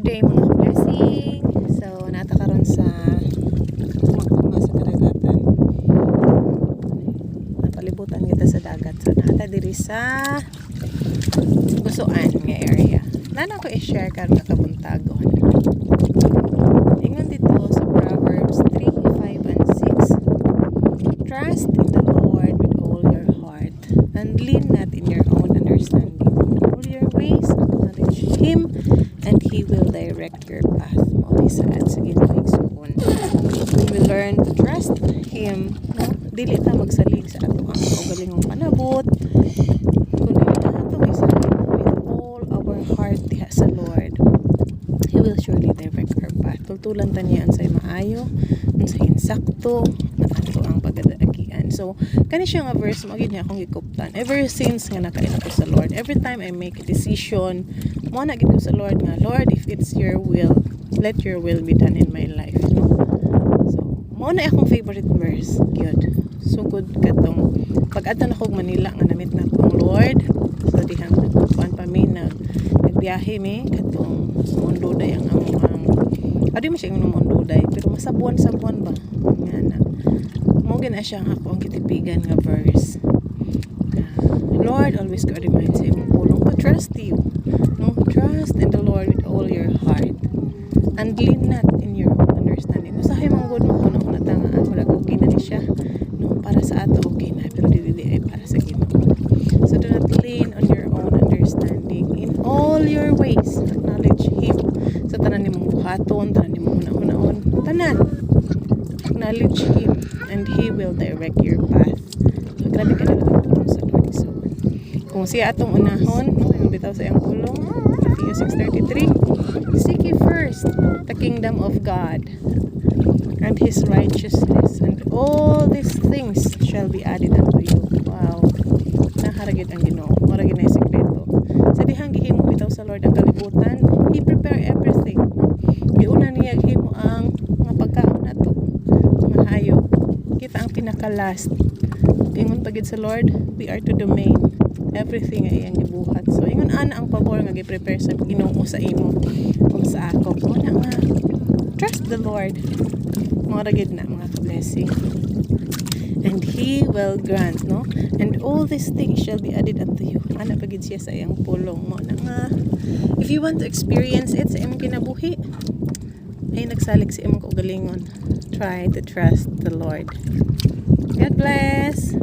Good day mga blessing. So nata karon sa tumakbo sa kadagatan. Napalibutan kita sa dagat. So nata diri sa Busuan nga area. Nana ko i-share karon nga kabuntagon. Ingon dito sa Proverbs 3:5 and 6. Trust in the Lord with all your heart and lean not in your own understanding. In all your ways acknowledge Him and He will direct your path. Always saad sa Ginoo igsoon. When we learn to trust Him, no? Dili ta magsalig sa ato ang kaugalingong panabot. Kundi ato isalig with all our heart diha sa Lord. He will surely direct our path. Tultulan ta niya unsay maayo, unsay insakto na ato ang pagdaagian. So, kani siya nga verse mo gid niya akong gikuptan. Ever since nga nakain ako sa Lord, every time I make a decision, mo na gid ko sa Lord nga, Lord, if it's your will, let your will be done in my life, no? So, mo na akong favorite verse, gyud. So good katong pag-adto na kog Manila nga namit na kong Lord. So dihang nagpuan pa mi nagbiyahe mi katong Monduday ang adi mo siya yung Monduday pero masabuan-sabuan ba nga na mo gina siya ang ako ang kitipigan nga verse. Lord, always God reminds sa imong pulong to trust you, no? Trust in the Lord with all your heart and lean not in your own understanding. Usahay mong good mo kuno na tanga wala ko gina ni siya, no? Para sa ato okay na pero dili ay para sa Ginoo. So do not lean on your own understanding. In all your ways acknowledge Him. So tanan nimong buhaton, tanan nimong hunahon, tanan acknowledge Him and He will direct your path. So grabe ka na lang sa Lord. So kung siya atong unahon, no, yung bitaw sa iyang pulong, Matthew 6:33, seek ye first the kingdom of God and His righteousness, and all these things shall be added unto you. Wow, naharagit ang Ginoo, maragit na yung sekreto. Sa dihang gihimo bitaw sa Lord ang kalibutan, He prepare everything, no? Giuna niya gihimo ang mga pagkaon nato, mga hayop. Kita ang pinaka-last. Ingon pagid sa Lord, we are to domain everything ay iyang gibuhat. So ingon ana ang pabor nga gi-prepare sa Ginoo sa imo ug sa ako. Mo na nga trust the Lord. Mga gid na mga blessing. And He will grant, no? And all these things shall be added unto you. Ana pagid siya sa iyang pulong. Mo na nga if you want to experience it sa imong kinabuhi, ay nagsalig sa imong kaugalingon. Try to trust the Lord. God bless.